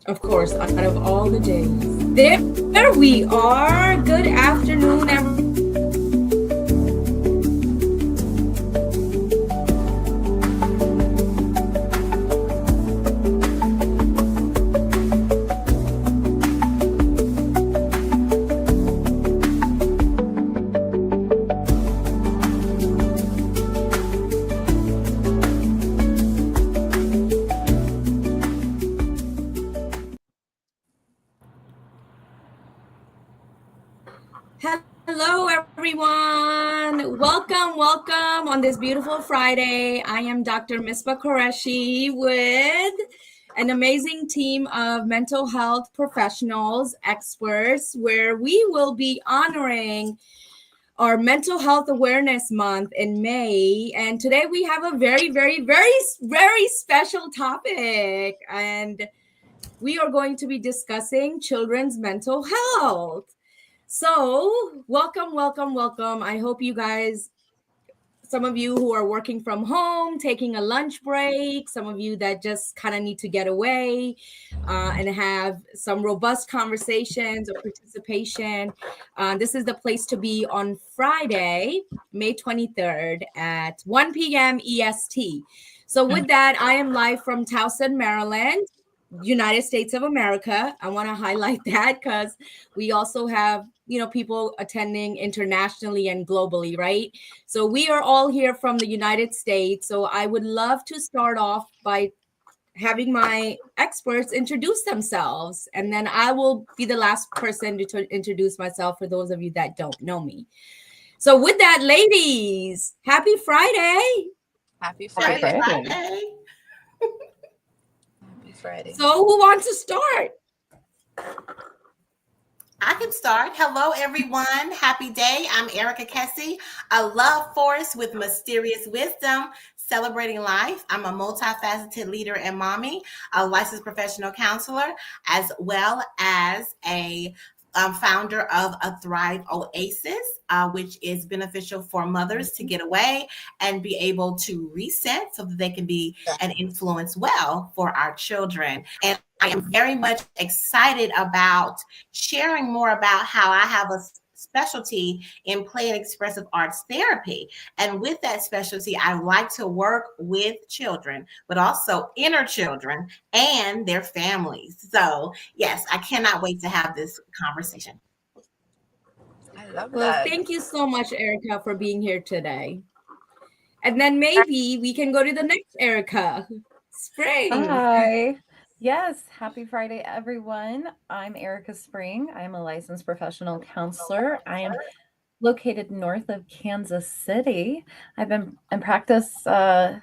Of course, out of all the days. There we are. Good afternoon, everyone. Hello, everyone. Welcome on this beautiful Friday. I am Dr. Misbah Qureshi with an amazing team of mental health professionals, experts, where we will be honoring our Mental Health Awareness Month in May. And today we have a very special topic. And we are going to be discussing children's mental health. So, welcome. I hope you guys, some of you who are working from home, taking a lunch break, some of you that just kind of need to get away and have some robust conversations or participation. This is the place to be on Friday, May 23rd at 1 p.m. EST. So, with that, I am live from Towson, Maryland. United States of America. I want to highlight that because we also have, people attending internationally and globally, right? So we are all here from the United States. So I would love to start off by having my experts introduce themselves, and then I will be the last person to introduce myself for those of you that don't know me. So with that, ladies, happy Friday. Happy Friday. Happy Friday. Happy Friday. So who wants to start? I can start. Hello, everyone. Happy day. I'm Erica Kessie, a love force with mysterious wisdom, celebrating life. I'm a multifaceted leader and mommy, a licensed professional counselor, as well as a founder of a Thrive Oasis, which is beneficial for mothers to get away and be able to reset so that they can be an influence well for our children. And I am very much excited about sharing more about how I have a specialty in play and expressive arts therapy. And with that specialty, I like to work with children, but also inner children and their families. So, yes, I cannot wait to have this conversation. I love Well, that. thank you so much, Erica, for being here today. And then maybe we can go to the next Erica. Spring. Hi. Yes, happy Friday, everyone. I'm Erica Spring. I'm a licensed professional counselor. I am located north of Kansas City. I've been in practice a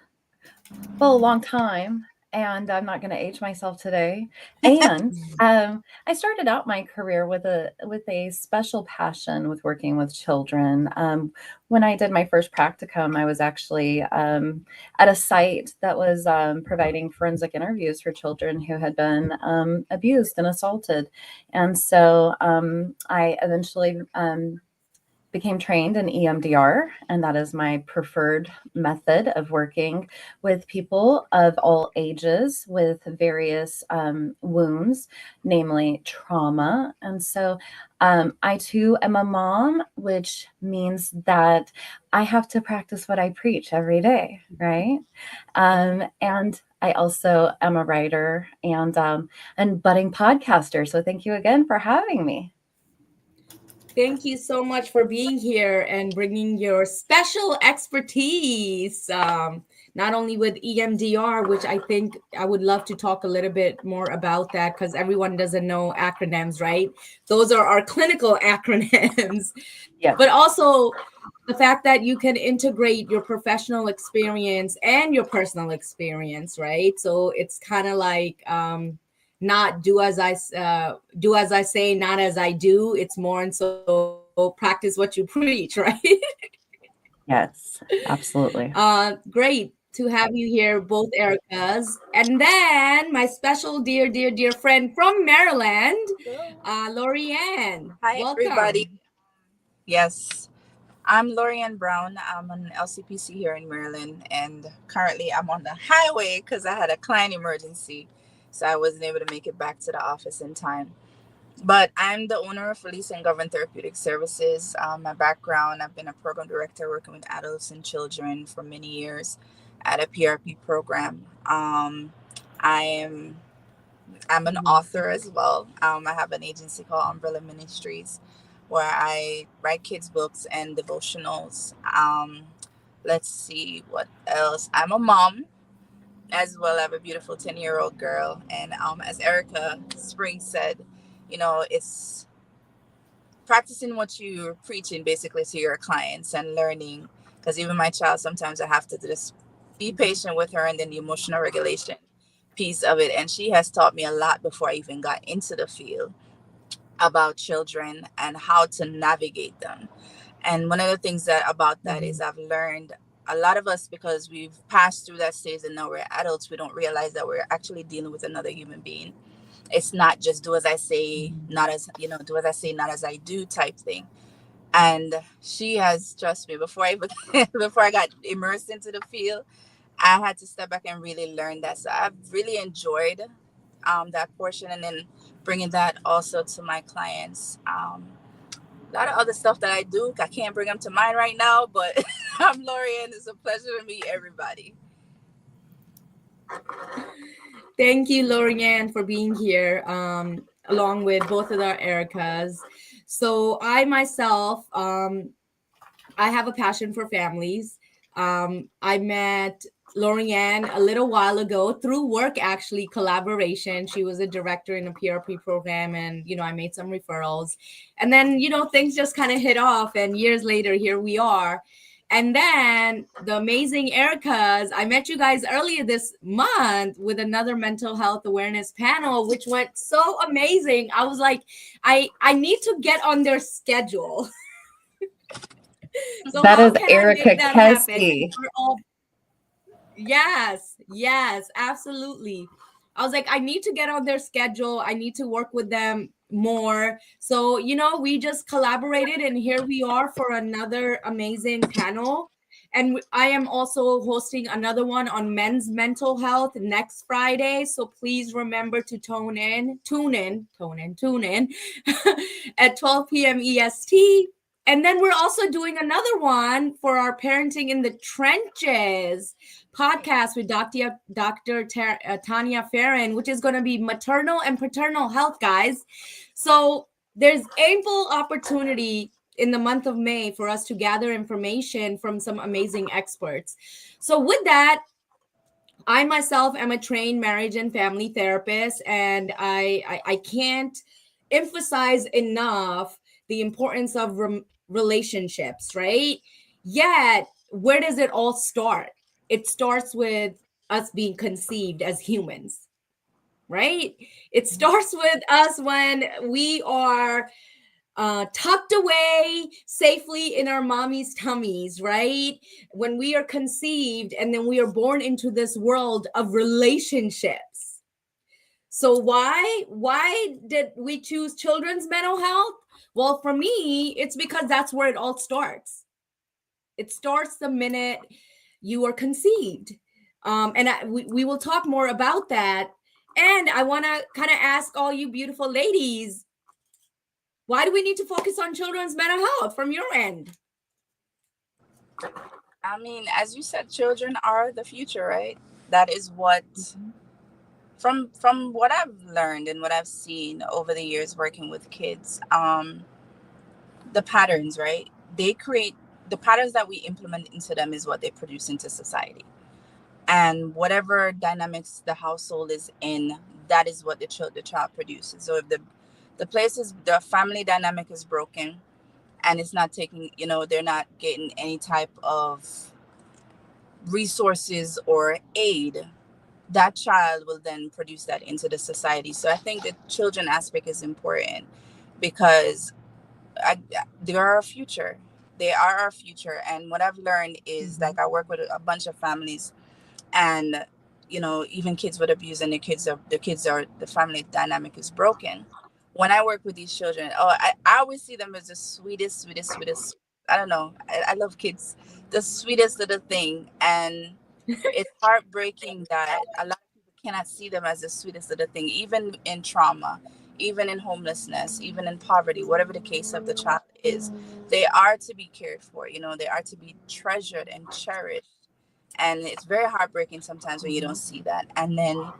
long time, and I'm not going to age myself today. And I started out my career with a special passion with working with children. When I did my first practicum, I was actually at a site that was providing forensic interviews for children who had been abused and assaulted. And so I eventually became trained in EMDR, and that is my preferred method of working with people of all ages with various wounds, namely trauma. And so I too am a mom, which means that I have to practice what I preach every day, right? And I also am a writer and budding podcaster. So thank you again for having me. Thank you so much for being here and bringing your special expertise, not only with EMDR, which I think I would love to talk a little bit more about that because everyone doesn't know acronyms, right? Those are our clinical acronyms. Yeah. But also the fact that you can integrate your professional experience and your personal experience, right? So it's kind of like not do as I say, not as I do. It's more and so practice what you preach, right? Yes, absolutely. Great to have you here, both Ericas, and then my special dear friend from Maryland, Lorianne. Hi, Welcome. everybody. Yes, I'm Lorianne Brown. I'm an LCPC here in Maryland, and currently I'm on the highway because I had a client emergency. so I wasn't able to make it back to the office in time. But I'm the owner of Release and Govern Therapeutic Services. My background, I've been a program director working with adults and children for many years at a PRP program. I am I'm an author as well. I have an agency called Umbrella Ministries where I write kids' books and devotionals. Let's see what else. I'm a mom as well. I have a beautiful 10-year-old girl. And as Erica Spring said, it's practicing what you're preaching basically to your clients and learning. Because even my child, sometimes I have to just be patient with her, and then the emotional regulation piece of it. And she has taught me a lot before I even got into the field about children and how to navigate them. And one of the things that about that is I've learned a lot of us, because we've passed through that stage and now we're adults, we don't realize that we're actually dealing with another human being. It's not just do as I say, not as, do as I say, not as I do type thing. And she has, trust me, before I got immersed into the field, I had to step back and really learn that. So I've really enjoyed that portion, and then bringing that also to my clients. A lot of other stuff that I do, I can't bring them to mind right now, but I'm Lorian. It's a pleasure to meet everybody. Thank you, Lorianne, for being here, along with both of our Ericas. So I myself, I have a passion for families. I met Lorianne a little while ago through work, actually, collaboration. She was a director in a PRP program, and, I made some referrals. And then, things just kind of hit off, and years later, here we are. And then the amazing Ericas, I met you guys earlier this month with another mental health awareness panel, which went so amazing. I was like, I need to get on their schedule. So that is Erica Kessie. Yes, absolutely. I was like, I need to get on their schedule. I need to work with them more. So, we just collaborated, and here we are for another amazing panel. And I am also hosting another one on men's mental health next Friday. So please remember to tune in at 12 p.m. EST. And then we're also doing another one for our Parenting in the Trenches podcast with Dr. Tanya Farron, which is going to be maternal and paternal health, guys. So there's ample opportunity in the month of May for us to gather information from some amazing experts. So with that, I myself am a trained marriage and family therapist, and I can't emphasize enough the importance of relationships, right? Yet, where does it all start? It starts with us being conceived as humans, right? It starts with us when we are tucked away safely in our mommy's tummies, right? When we are conceived, and then we are born into this world of relationships. So why did we choose children's mental health? Well, for me, it's because that's where it all starts. It starts the minute you are conceived. We will talk more about that. And I want to kind of ask all you beautiful ladies, why do we need to focus on children's mental health from your end? I mean, as you said, children are the future, right? That is what, from what I've learned and what I've seen over the years working with kids, the patterns, right? They create the patterns that we implement into them is what they produce into society. And whatever dynamics the household is in, that is what the child produces. So if the family dynamic is broken, and it's not taking, they're not getting any type of resources or aid, that child will then produce that into the society. So I think the children aspect is important, because they are our future. They are our future. And what I've learned is, like, I work with a bunch of families, and even kids with abuse, and the family dynamic is broken. When I work with these children, I always see them as the sweetest. I don't know. I love kids, the sweetest little thing. And it's heartbreaking that a lot of people cannot see them as the sweetest little thing, even in trauma, even in homelessness, even in poverty, whatever the case of the child is. They are to be cared for, you know, they are to be treasured and cherished. And it's very heartbreaking sometimes when you don't see that. And then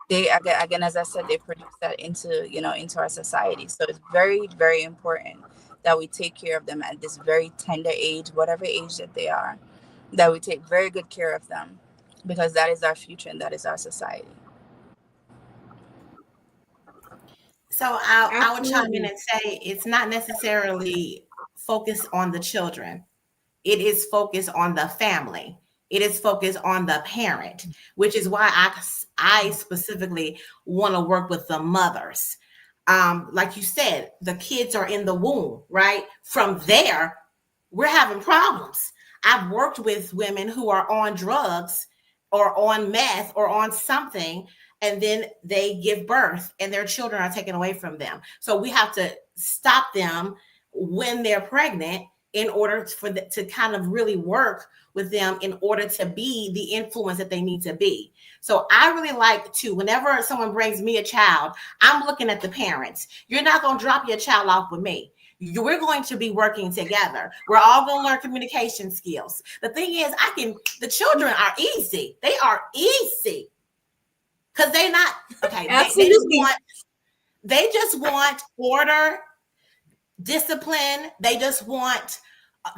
they, again, as I said, they produce that into, you know, into our society. So it's very, very important that we take care of them at this very tender age, whatever age that they are, that we take very good care of them, because that is our future and that is our society. So I would chime in Absolutely. and say it's not necessarily focused on the children. It is focused on the family. It is focused on the parent, which is why I specifically want to work with the mothers. Like you said, the kids are in the womb, right? From there, we're having problems. I've worked with women who are on drugs or on meth or on something, and then they give birth and their children are taken away from them. So we have to stop them when they're pregnant in order to kind of really work with them in order to be the influence that they need to be. So I really like to, whenever someone brings me a child, I'm looking at the parents. You're not going to drop your child off with me. We're going to be working together. We're all going to learn communication skills. The thing is, the children are easy. They are easy. Because they're not, okay, they just want order, discipline. They just want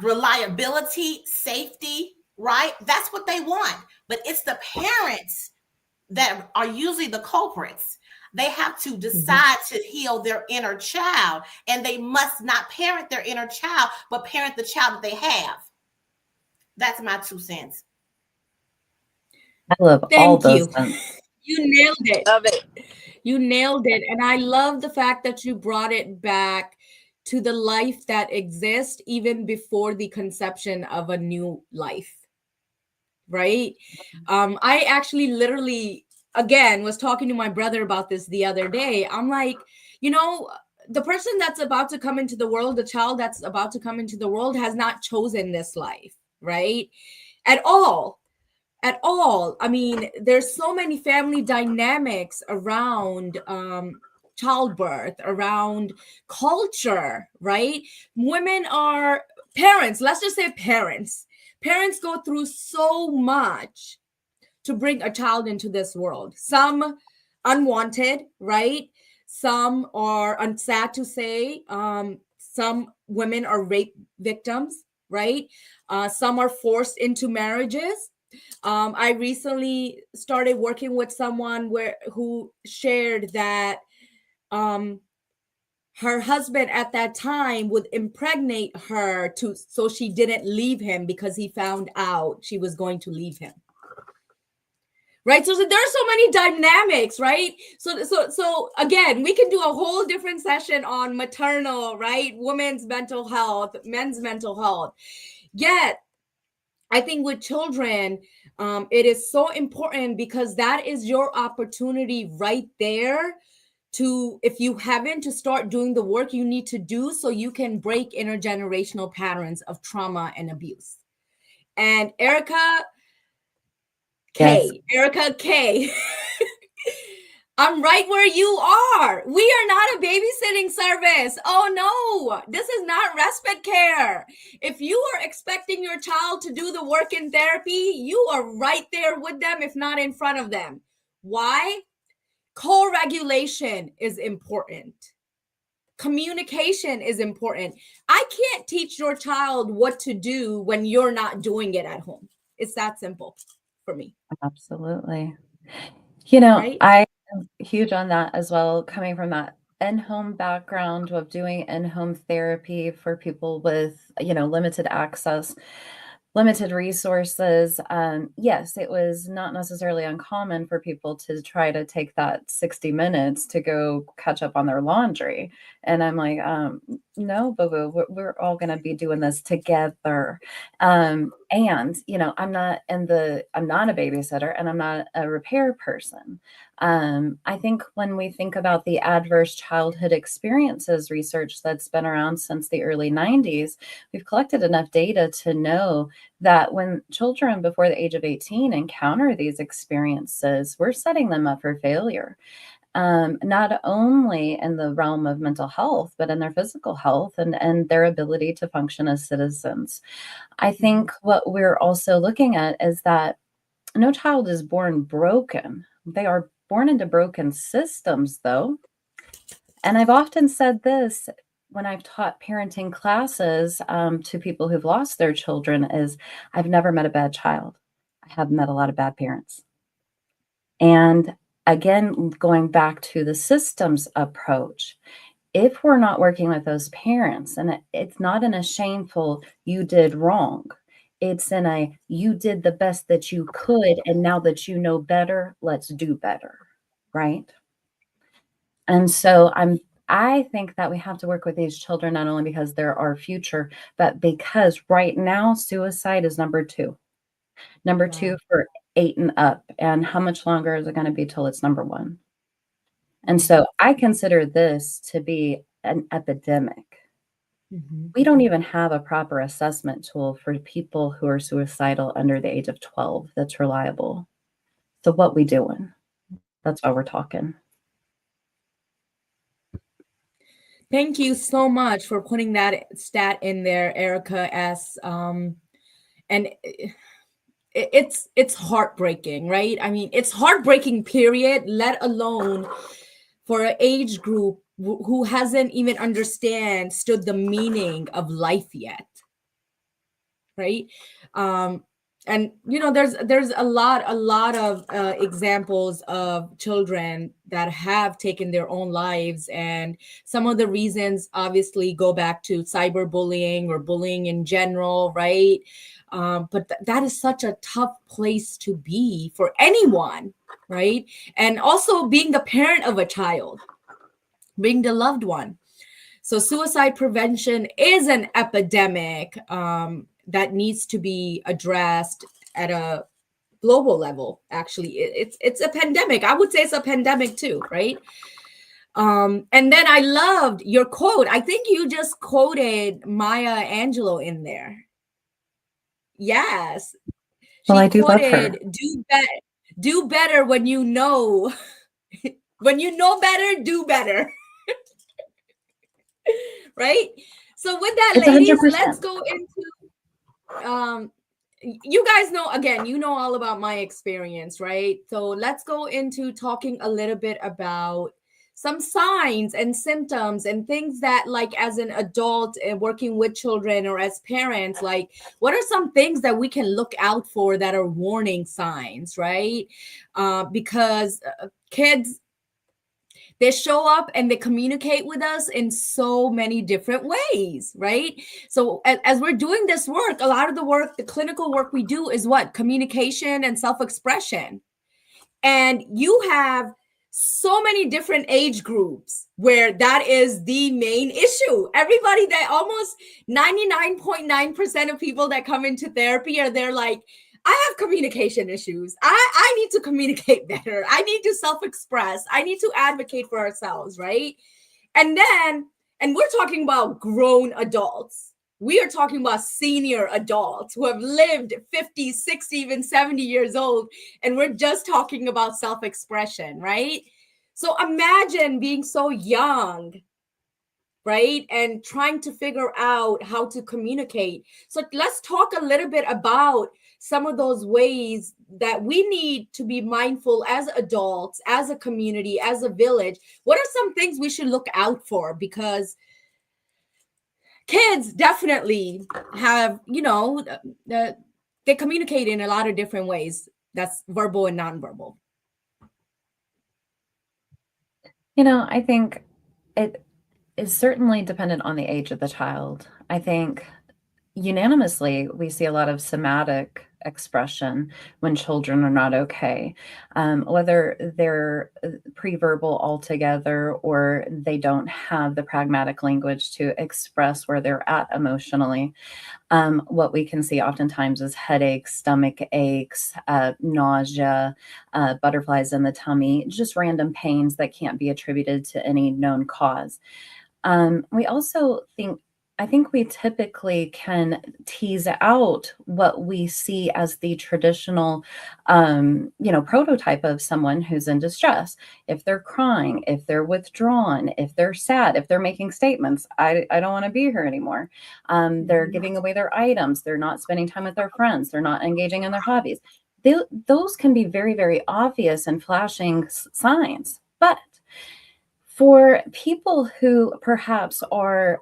reliability, safety, right? That's what they want. But it's the parents that are usually the culprits. They have to decide to heal their inner child, and they must not parent their inner child, but parent the child that they have. That's my 2 cents. I love all those Thank sense. you. You nailed it. Love it. You nailed it. And I love the fact that you brought it back to the life that exists even before the conception of a new life. Right? I actually literally, again, was talking to my brother about this the other day. I'm like, you know, the person that's about to come into the world, the child that's about to come into the world has not chosen this life, right? At all. At all. I mean, there's so many family dynamics around childbirth, around culture, right? Women are parents. Let's just say parents. Parents go through so much to bring a child into this world. Some unwanted, right? Some are, sad to say, some women are rape victims, right? Some are forced into marriages. I recently started working with someone who shared that her husband at that time would impregnate her so she didn't leave him because he found out she was going to leave him. Right. So there are so many dynamics, right? So again, we can do a whole different session on maternal, right? Women's mental health, men's mental health. Yet, I think with children, it is so important because that is your opportunity right there to, if you haven't, to start doing the work you need to do so you can break intergenerational patterns of trauma and abuse. And Erica K, I'm right where you are. We are not a babysitting service. Oh no, this is not respite care. If you are expecting your child to do the work in therapy, you are right there with them, if not in front of them. Why? Co-regulation is important. Communication is important. I can't teach your child what to do when you're not doing it at home. It's that simple for me. Absolutely. You know, Right? I am huge on that as well, coming from that in-home background of doing in-home therapy for people with, limited access, limited resources. Yes, it was not necessarily uncommon for people to try to take that 60 minutes to go catch up on their laundry. And I'm like, no, boo-boo, we're all going to be doing this together. And, I'm not a babysitter and I'm not a repair person. I think when we think about the adverse childhood experiences research that's been around since the early 90s, we've collected enough data to know that when children before the age of 18 encounter these experiences, we're setting them up for failure. Not only in the realm of mental health, but in their physical health and their ability to function as citizens. I think what we're also looking at is that no child is born broken. They are born into broken systems, though. And I've often said this when I've taught parenting classes to people who've lost their children is I've never met a bad child. I have met a lot of bad parents. And again, going back to the systems approach, if we're not working with those parents, and it's not in a shameful, you did wrong. It's in a, you did the best that you could. And now that you know better, let's do better. Right. And so I think that we have to work with these children, not only because they're our future, but because right now suicide is number two. Number two for 8 and up. And how much longer is it going to be till it's number one? And so I consider this to be an epidemic. We don't even have a proper assessment tool for people who are suicidal under the age of 12 that's reliable. So what we doing? That's why we're talking. Thank you so much for putting that stat in there, Erica. And it's heartbreaking, right? I mean, it's heartbreaking, period, let alone for an age group who hasn't even understood the meaning of life yet, right? And there's a lot of examples of children that have taken their own lives, and some of the reasons obviously go back to cyberbullying or bullying in general, right? But that is such a tough place to be for anyone, right? And also being the parent of a child, being the loved one. So suicide prevention is an epidemic that needs to be addressed at a global level. Actually, it's a pandemic. I would say it's a pandemic too, right? And then I loved your quote. I think you just quoted Maya Angelou in there. Yes. Well, I do love her. Do better when you know. When you know better, do better. Right? So with that, It's ladies, 100%. let's go into you guys know, again, you know all about my experience, right? So let's go into talking a little bit about some signs and symptoms and things that, like, as an adult and working with children or as parents, like, what are some things that we can look out for that are warning signs, right? Because kids, they show up and they communicate with us in so many different ways, right? So as we're doing this work, a lot of the work, the clinical work we do is what? Communication and self-expression. And you have so many different age groups where that is the main issue. Everybody, that almost 99.9% of people that come into therapy are there like, I have communication issues. I need to communicate better. I need to self-express. I need to advocate for ourselves, right? And we're talking about grown adults. We are talking about senior adults who have lived 50, 60, even 70 years old. And we're just talking about self-expression, right? So imagine being so young, right? And trying to figure out how to communicate. So let's talk a little bit about some of those ways that we need to be mindful as adults, as a community, as a village. What are some things we should look out for? Because kids definitely have, they communicate in a lot of different ways. That's verbal and nonverbal. I think it is certainly dependent on the age of the child. I think unanimously, we see a lot of somatic expression when children are not okay, whether they're pre-verbal altogether or they don't have the pragmatic language to express where they're at emotionally. What we can see oftentimes is headaches, stomach aches, nausea, butterflies in the tummy, just random pains that can't be attributed to any known cause. We also I think we typically can tease out what we see as the traditional, prototype of someone who's in distress. If they're crying, if they're withdrawn, if they're sad, if they're making statements, I don't want to be here anymore. They're giving away their items. They're not spending time with their friends. They're not engaging in their hobbies. Those can be very, very obvious and flashing signs. But for people who perhaps are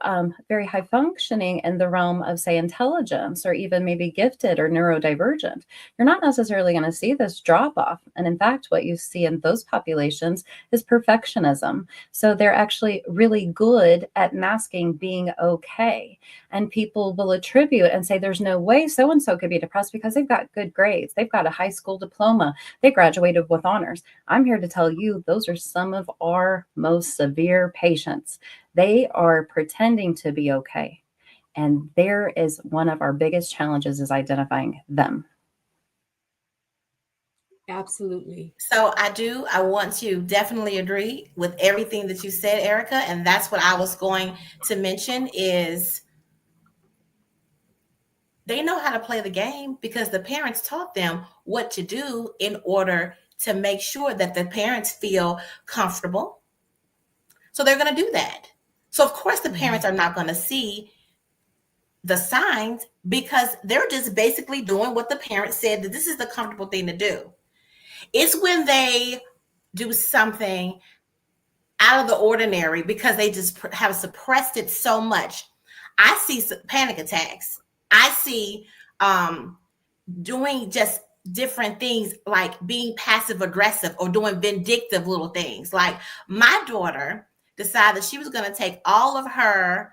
very high functioning in the realm of, say, intelligence, or even maybe gifted or neurodivergent, you're not necessarily going to see this drop off. And in fact, what you see in those populations is perfectionism. So they're actually really good at masking being okay. And people will attribute and say, there's no way so-and-so could be depressed because they've got good grades. They've got a high school diploma. They graduated with honors. I'm here to tell you, those are some of our most severe patients. They are pretending to be okay. And there is one of our biggest challenges is identifying them. Absolutely. So I want to definitely agree with everything that you said, Erica. And that's what I was going to mention is they know how to play the game because the parents taught them what to do in order to make sure that the parents feel comfortable. So they're going to do that. So of course the parents are not going to see the signs because they're just basically doing what the parents said that this is the comfortable thing to do. It's when they do something out of the ordinary because they just have suppressed it so much. I see panic attacks. I see doing just different things like being passive aggressive or doing vindictive little things. Like my daughter decided she was going to take all of her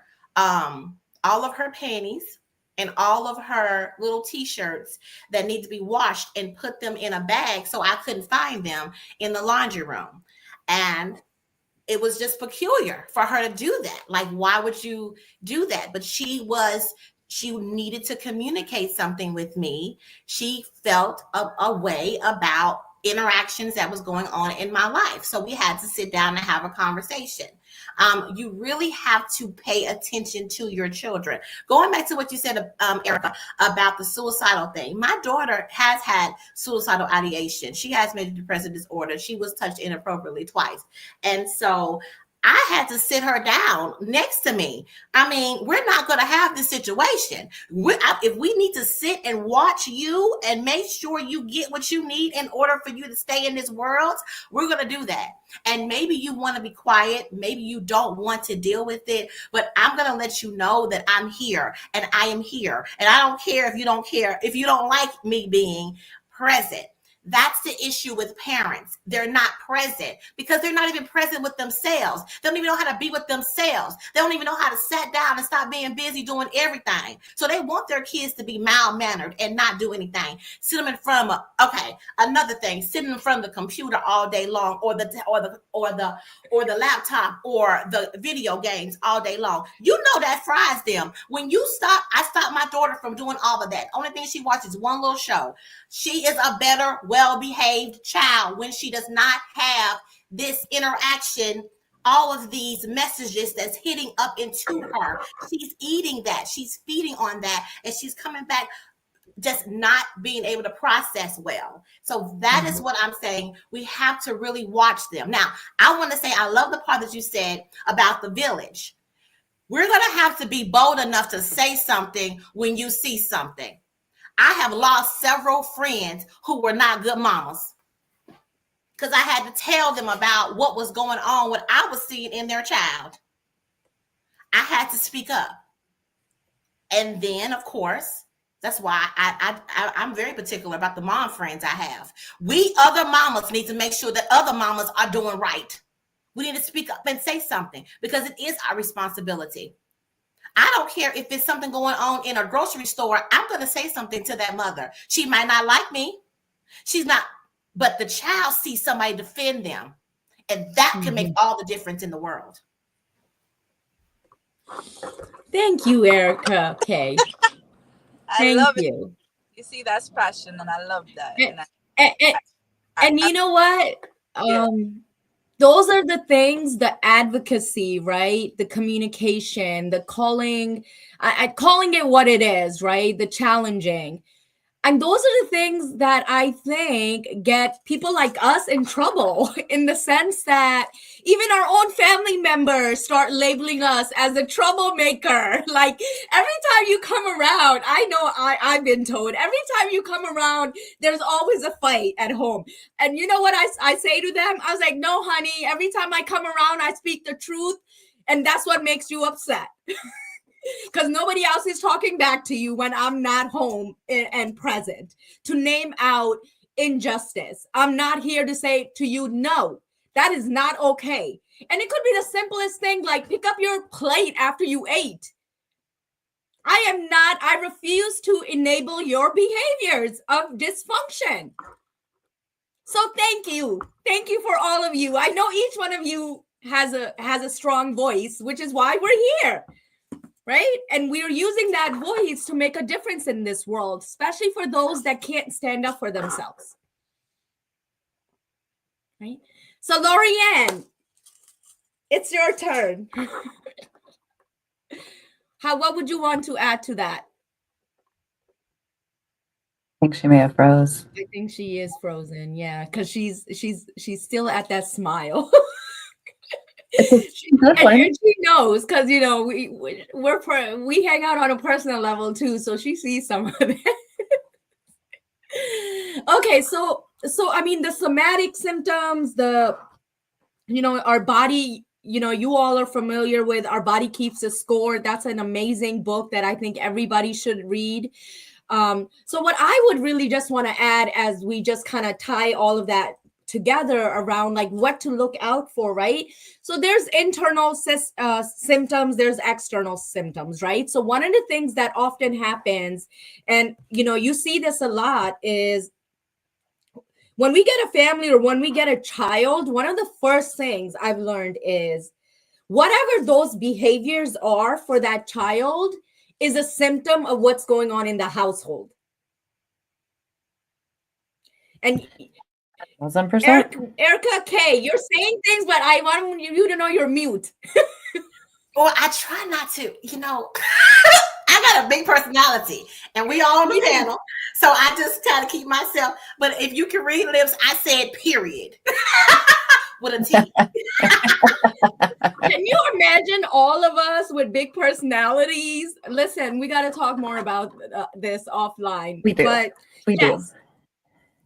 panties and all of her little t-shirts that need to be washed and put them in a bag so I couldn't find them in the laundry room. And it was just peculiar for her to do that. Like, why would you do that? But she needed to communicate something with me. She felt a way about interactions that was going on in my life. So we had to sit down and have a conversation. You really have to pay attention to your children. Going back to what you said, Erica, about the suicidal thing. My daughter has had suicidal ideation. She has major depressive disorder. She was touched inappropriately twice. And so I had to sit her down next to me. I mean, we're not going to have this situation. If we need to sit and watch you and make sure you get what you need in order for you to stay in this world, we're going to do that. And maybe you want to be quiet. Maybe you don't want to deal with it, but I'm going to let you know that I'm here and I am here. And I don't care if you don't care, if you don't like me being present. That's the issue with parents. They're not present because they're not even present with themselves. They don't even know how to be with themselves. They don't even know how to sit down and stop being busy doing everything. So they want their kids to be mild-mannered and not do anything. Sit them in front of another thing, sitting in front of the computer all day long, or the laptop, or the video games all day long. You know that fries them. When I stop my daughter from doing all of that. Only thing she watches is one little show. She is a better, well-behaved child when she does not have this interaction, all of these messages that's hitting up into her. She's eating that, she's feeding on that, and she's coming back just not being able to process well. So that is what I'm saying. We have to really watch them. Now, I want to say, I love the part that you said about the village. We're going to have to be bold enough to say something when you see something. I have lost several friends who were not good mamas because I had to tell them about what was going on, what I was seeing in their child. I had to speak up. And then, of course, that's why I'm very particular about the mom friends I have. We other mamas need to make sure that other mamas are doing right. We need to speak up and say something because it is our responsibility. I don't care if it's something going on in a grocery store. I'm going to say something to that mother. She might not like me. She's not, but the child sees somebody defend them. And that can make all the difference in the world. Thank you, Erica K. I love it. You see, that's passion, and I love that. And you know what? Those are the things, the advocacy, right? The communication, the calling, calling it what it is, right? The challenging. And those are the things that I think get people like us in trouble, in the sense that even our own family members start labeling us as a troublemaker. Like every time you come around, I know I've been told, every time you come around, there's always a fight at home. And you know what I say to them? I was like, no, honey, every time I come around, I speak the truth. And that's what makes you upset. Because nobody else is talking back to you when I'm not home and present to name out injustice. I'm not here to say to you, no, that is not okay. And it could be the simplest thing, like pick up your plate after you ate. I refuse to enable your behaviors of dysfunction. So thank you. Thank you for all of you. I know each one of you has a strong voice, which is why we're here. Right? And we're using that voice to make a difference in this world, especially for those that can't stand up for themselves. Right? So, Lorianne, it's your turn. What would you want to add to that? I think she may have froze. I think she is frozen. Yeah, because she's still at that smile. And she knows, because you know we hang out on a personal level too, so she sees some of it. Okay, so I mean the somatic symptoms, our body, you all are familiar with Our Body Keeps a Score. That's an amazing book that I think everybody should read. So what I would really just want to add, as we just kind of tie all of that together around like what to look out for, right? So there's internal symptoms, there's external symptoms, right? So one of the things that often happens, and you see this a lot, is when we get a family or when we get a child, one of the first things I've learned is whatever those behaviors are for that child is a symptom of what's going on in the household. And 1,000%. Erica K, you're saying things, but I want you to know you're mute. Well, I try not to, I got a big personality and we all on the panel. So I just try to keep myself. But if you can read lips, I said period. With a T. Can you imagine all of us with big personalities? Listen, we got to talk more about this offline. We do. But we do.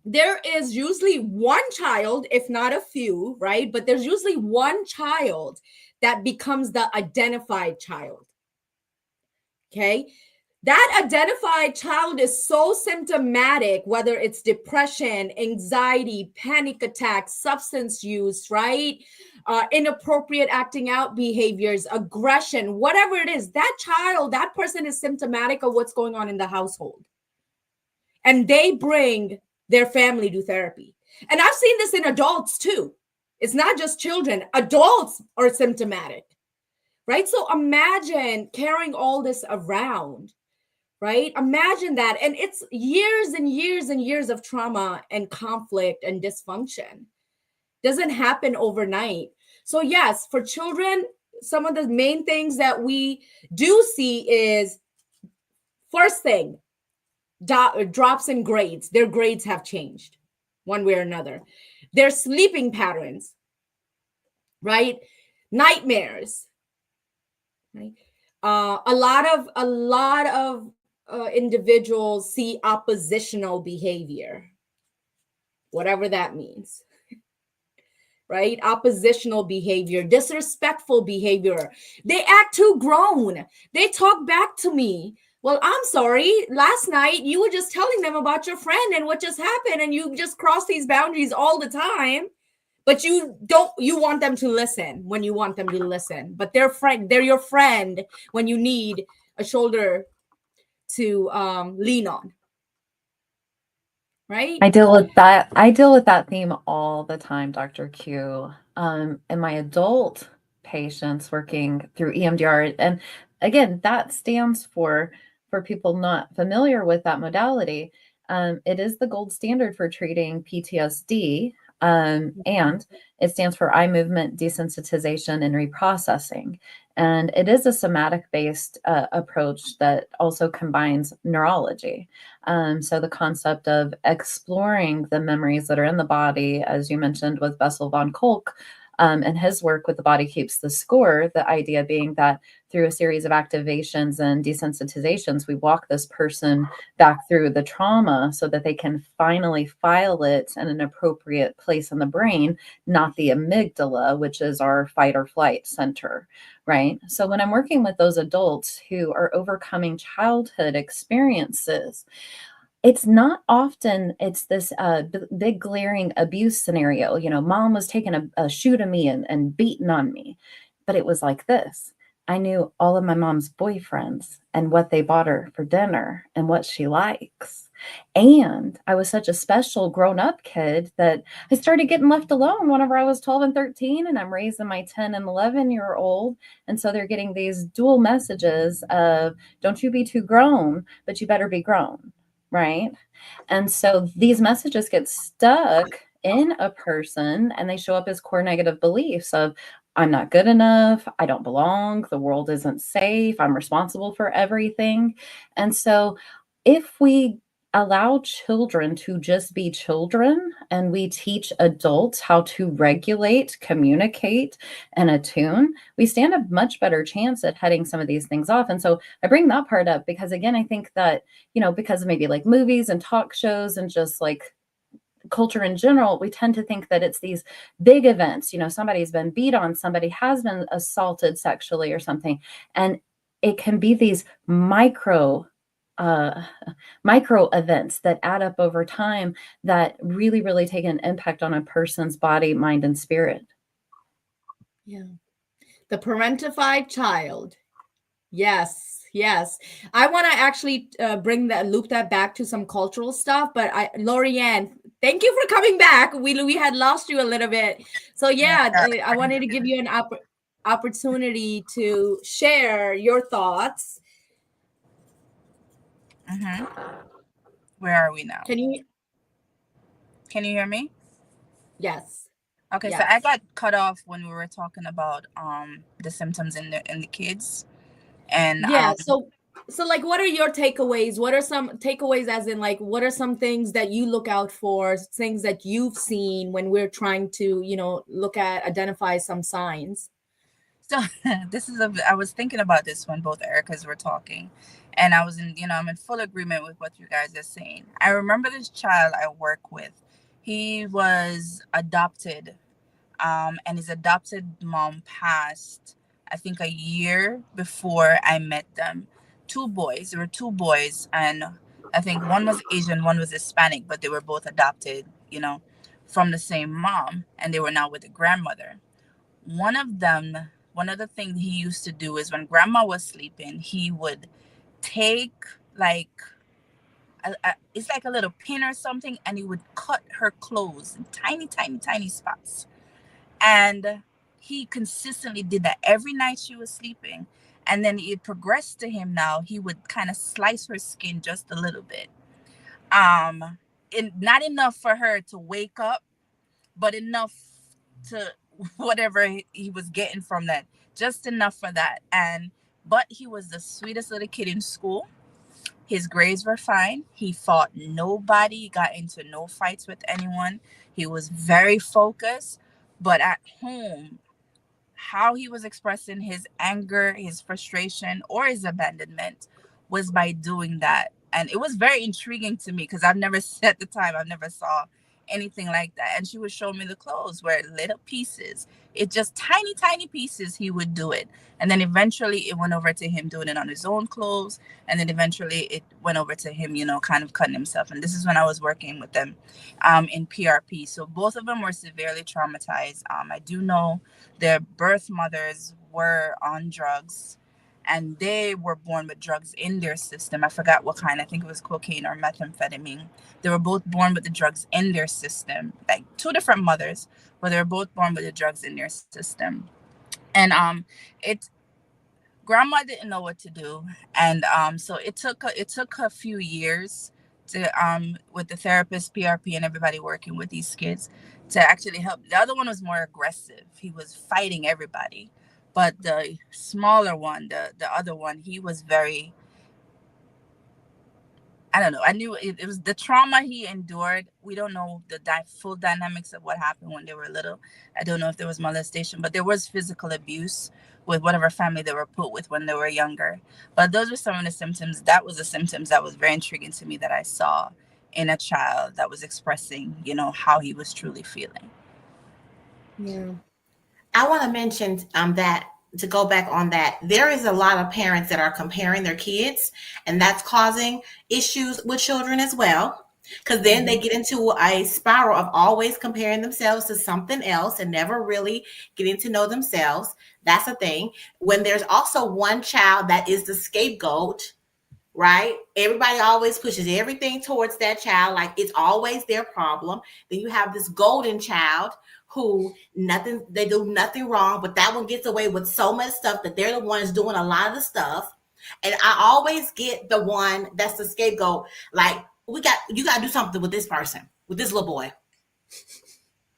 There is usually one child, if not a few, right? But there's usually one child that becomes the identified child. Okay. That identified child is so symptomatic, whether it's depression, anxiety, panic attacks, substance use, right? Inappropriate acting out behaviors, aggression, whatever it is, that child, that person is symptomatic of what's going on in the household. And they bring their family to therapy. And I've seen this in adults too. It's not just children. Adults are symptomatic, right? So imagine carrying all this around, right? Imagine that. And it's years and years and years of trauma and conflict and dysfunction. Doesn't happen overnight. So yes, for children, some of the main things that we do see is, first thing, drops in grades. Their grades have changed one way or another. Their sleeping patterns, right? Nightmares, right? A lot of individuals see oppositional behavior, whatever that means, right? Oppositional behavior, disrespectful behavior. They act too grown. They talk back to me. Well, I'm sorry. Last night you were just telling them about your friend and what just happened, and you just cross these boundaries all the time. but you want them to listen when you want them to listen, but they're your friend when you need a shoulder to lean on, right? I deal with that theme all the time, Dr. Q. In my adult patients working through EMDR, and again, that stands for people not familiar with that modality. It is the gold standard for treating PTSD, and it stands for eye movement desensitization and reprocessing. And it is a somatic-based approach that also combines neurology. So the concept of exploring the memories that are in the body, as you mentioned with Bessel von Kolk, and his work with The Body Keeps the Score, the idea being that through a series of activations and desensitizations, we walk this person back through the trauma so that they can finally file it in an appropriate place in the brain, not the amygdala, which is our fight or flight center, right? So when I'm working with those adults who are overcoming childhood experiences, it's not often it's this big glaring abuse scenario. Mom was taking a shoe to me and beating on me, but it was like this. I knew all of my mom's boyfriends and what they bought her for dinner and what she likes. And I was such a special grown-up kid that I started getting left alone whenever I was 12 and 13, and I'm raising my 10 and 11-year-old. And so they're getting these dual messages of, don't you be too grown, but you better be grown. Right. And so these messages get stuck in a person and they show up as core negative beliefs of, I'm not good enough, I don't belong, the world isn't safe, I'm responsible for everything. And so if we allow children to just be children and we teach adults how to regulate, communicate, and attune, we stand a much better chance at heading some of these things off. And so I bring that part up because, again, I think that, because of maybe like movies and talk shows and just like culture in general, we tend to think that it's these big events, somebody's been beat on, somebody has been assaulted sexually or something. And it can be these micro events that add up over time that really, really take an impact on a person's body, mind, and spirit. Yeah. The parentified child. Yes. I want to actually loop that back to some cultural stuff, but Lorianne, thank you for coming back. We had lost you a little bit. So yeah, I wanted to give you an opportunity to share your thoughts. Mm-hmm. Where are we now? Can you hear me? Yes. Okay, yes. So I got cut off when we were talking about the symptoms in the kids. And yeah, so like, what are your takeaways? What are some takeaways, as in like, what are some things that you look out for, things that you've seen when we're trying to, identify some signs? So I was thinking about this when both Ericas were talking, and I was I'm in full agreement with what you guys are saying. I remember this child I work with. He was adopted, and his adopted mom passed, I think, a year before I met them. Two boys. There were two boys, and I think one was Asian, one was Hispanic, but they were both adopted, from the same mom, and they were now with the grandmother. One of the things he used to do is when grandma was sleeping, he would take like it's like a little pin or something, and he would cut her clothes in tiny spots. And he consistently did that every night she was sleeping. And then it progressed to him now. He would kind of slice her skin just a little bit. And not enough for her to wake up, but enough to whatever he was getting from that. Just enough for that. But he was the sweetest little kid in school. His grades were fine. He fought nobody, got into no fights with anyone. He was very focused. But at home, how he was expressing his anger, his frustration, or his abandonment was by doing that. And it was very intriguing to me because I've never saw anything like that. And she would show me the clothes where little pieces, it just tiny pieces, he would do it. And then eventually it went over to him doing it on his own clothes. And then eventually it went over to him, kind of cutting himself. And this is when I was working with them in PRP. So both of them were severely traumatized. I do know their birth mothers were on drugs, and they were born with drugs in their system. I forgot what kind. I think it was cocaine or methamphetamine. They were both born with the drugs in their system, like two different mothers, but they were both born with the drugs in their system. And grandma didn't know what to do. And so it took a few years to with the therapist, PRP, and everybody working with these kids to actually help. The other one was more aggressive. He was fighting everybody. But the smaller one, the other one, he was very, I don't know. I knew it was the trauma he endured. We don't know the full dynamics of what happened when they were little. I don't know if there was molestation, but there was physical abuse with whatever family they were put with when they were younger. But those were some of the symptoms. That was the symptoms that was very intriguing to me that I saw in a child that was expressing, how he was truly feeling. Yeah. I want to mention that, to go back on that, there is a lot of parents that are comparing their kids, and that's causing issues with children as well. Because then they get into a spiral of always comparing themselves to something else and never really getting to know themselves. That's a thing. When there's also one child that is the scapegoat, right? Everybody always pushes everything towards that child, like it's always their problem. Then you have this golden child who they do nothing wrong, but that one gets away with so much stuff that they're the ones doing a lot of the stuff. And I always get the one that's the scapegoat, like, you got to do something with this person, with this little boy.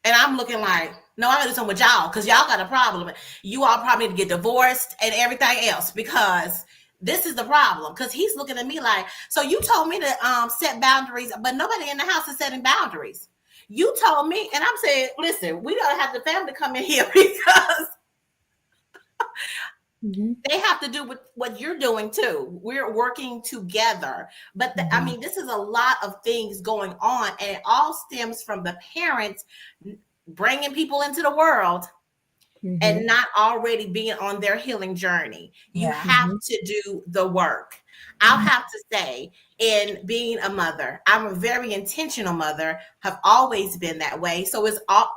And I'm looking like, no, I got to do something with y'all, because y'all got a problem. You all probably need to get divorced and everything else, because this is the problem. Because he's looking at me like, so you told me to set boundaries, but nobody in the house is setting boundaries. You told me, and I'm saying, listen, we don't have the family come in here because they have to do with what you're doing too. We're working together. But I mean, this is a lot of things going on, and it all stems from the parents bringing people into the world and not already being on their healing journey. You have to do the work. I'll have to say, in being a mother, I'm a very intentional mother, have always been that way. So it's all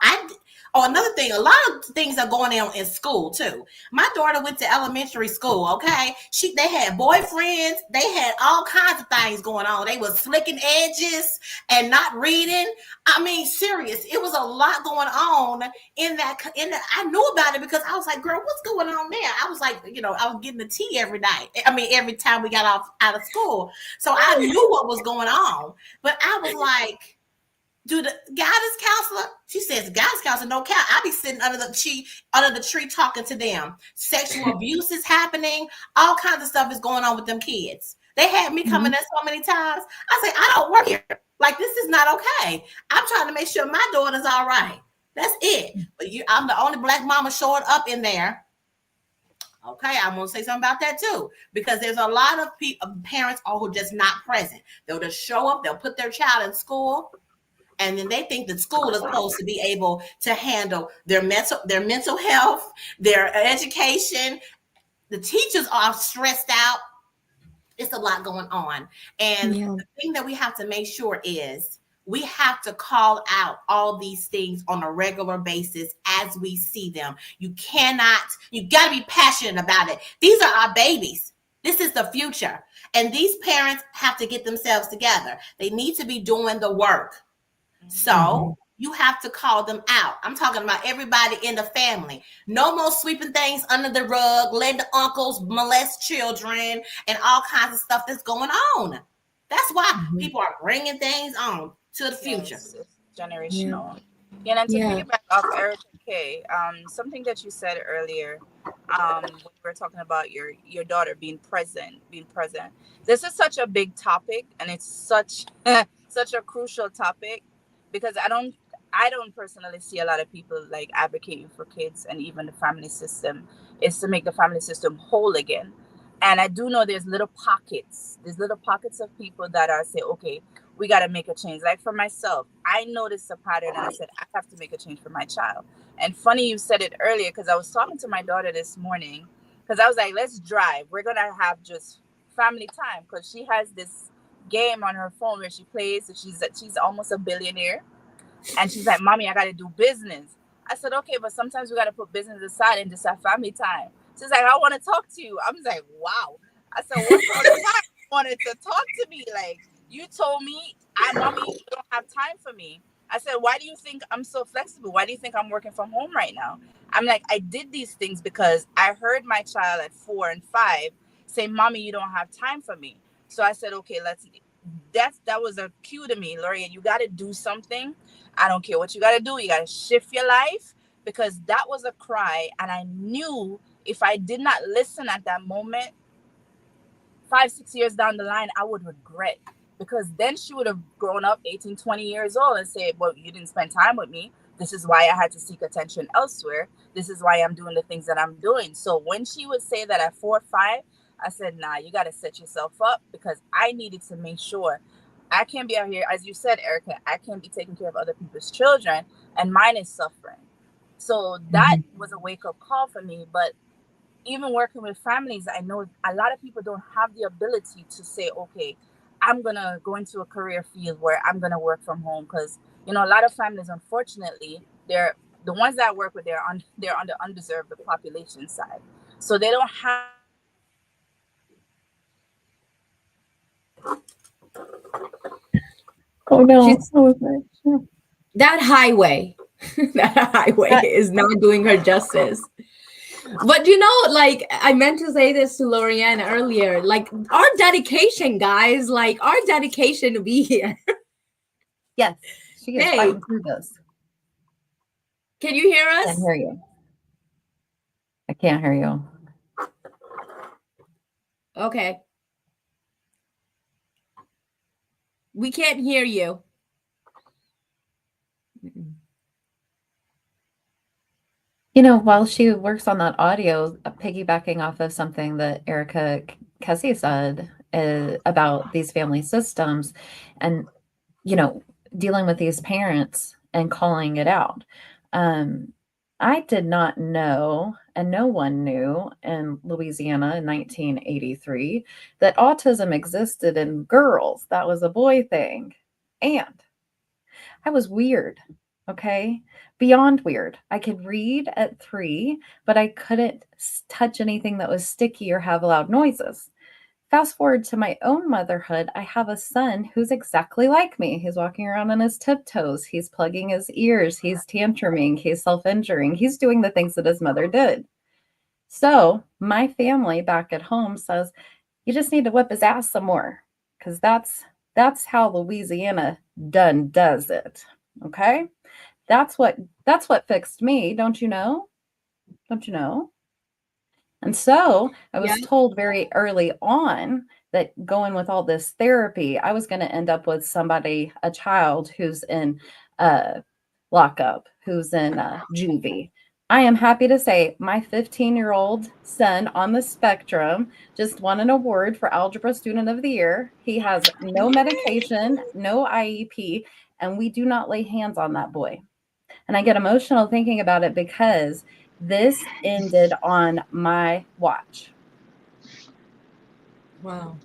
another thing, a lot of things are going on in school too. My daughter went to elementary school, okay? They had boyfriends, they had all kinds of things going on. They was slicking edges and not reading. I mean, serious. It was a lot going on in that. I knew about it because I was like, girl, what's going on there? I was like, I was getting the tea every night. I mean, every time we got out of school. So I knew what was going on. But I was like, do the guidance counselor? She says, guidance counselor don't count. I be sitting under the tree talking to them. Sexual abuse is happening. All kinds of stuff is going on with them kids. They had me coming there so many times. I say, I don't work here. Like, this is not okay. I'm trying to make sure my daughter's all right. That's it. But I'm the only Black mama showing up in there. Okay, I'm going to say something about that too, because there's a lot of parents who are just not present. They'll just show up. They'll put their child in school. And then they think that school is supposed to be able to handle their mental health, their education. The teachers are stressed out. It's a lot going on. And the thing that we have to make sure is we have to call out all these things on a regular basis as we see them. You got to be passionate about it. These are our babies. This is the future. And these parents have to get themselves together. They need to be doing the work. So you have to call them out. I'm talking about everybody in the family. No more sweeping things under the rug, letting the uncles molest children and all kinds of stuff that's going on. That's why people are bringing things on to the future. Yes, it's generational. And to piggyback off Erica K, something that you said earlier, when we were talking about your daughter being present. This is such a big topic, and it's such a crucial topic. Because I don't personally see a lot of people like advocating for kids, and even the family system is to make the family system whole again. And I do know there's little pockets of people that are say, okay, we got to make a change. Like for myself, I noticed a pattern and I said, I have to make a change for my child. And funny you said it earlier, because I was talking to my daughter this morning, because I was like, let's drive. We're going to have just family time, because she has this game on her phone where she plays. She's almost a billionaire. And she's like, Mommy, I got to do business. I said, okay, but sometimes we got to put business aside and just have family time. She's like, I want to talk to you. I was like, wow. I said, what sort of time you wanted to talk to me? Like, you told me, Mommy, you don't have time for me. I said, why do you think I'm so flexible? Why do you think I'm working from home right now? I'm like, I did these things because I heard my child at 4 and 5 say, Mommy, you don't have time for me. So I said, okay, that was a cue to me, Lori, you got to do something. I don't care what you got to do. You got to shift your life, because that was a cry. And I knew if I did not listen at that moment, 5-6 years down the line, I would regret, because then she would have grown up 18, 20 years old and said, well, you didn't spend time with me. This is why I had to seek attention elsewhere. This is why I'm doing the things that I'm doing. So when she would say that at 4 or 5, I said, nah, you got to set yourself up, because I needed to make sure I can't be out here, as you said, Erica, I can't be taking care of other people's children and mine is suffering. So that was a wake-up call for me. But even working with families, I know a lot of people don't have the ability to say, okay, I'm going to go into a career field where I'm going to work from home. Because, a lot of families, unfortunately, they're the ones that I work with, they're on the underserved population side. So they don't have. Oh no. That highway is not doing her justice. But like, I meant to say this to Lorianne earlier, like our dedication, guys, like our dedication to be here. Yes, she is fighting through this. Can you hear us? I can't hear you. I can't hear you. Okay. We can't hear you. While she works on that audio, piggybacking off of something that Erica Kessie said about these family systems and, dealing with these parents and calling it out. I did not know, and no one knew in Louisiana in 1983, that autism existed in girls. That was a boy thing. And I was weird, okay? Beyond weird. I could read at 3, but I couldn't touch anything that was sticky or have loud noises. Fast forward to my own motherhood, I have a son who's exactly like me. He's walking around on his tiptoes. He's plugging his ears. He's tantruming. He's self-injuring. He's doing the things that his mother did. So my family back at home says, you just need to whip his ass some more, because that's how Louisiana does it. Okay? That's what fixed me. Don't you know? Don't you know? And so I was told very early on that going with all this therapy, I was going to end up with a child who's in lockup, who's in juvie. I am happy to say my 15-year-old son on the spectrum just won an award for Algebra Student of the Year. He has no medication, no IEP, and we do not lay hands on that boy. And I get emotional thinking about it because this ended on my watch. Wow.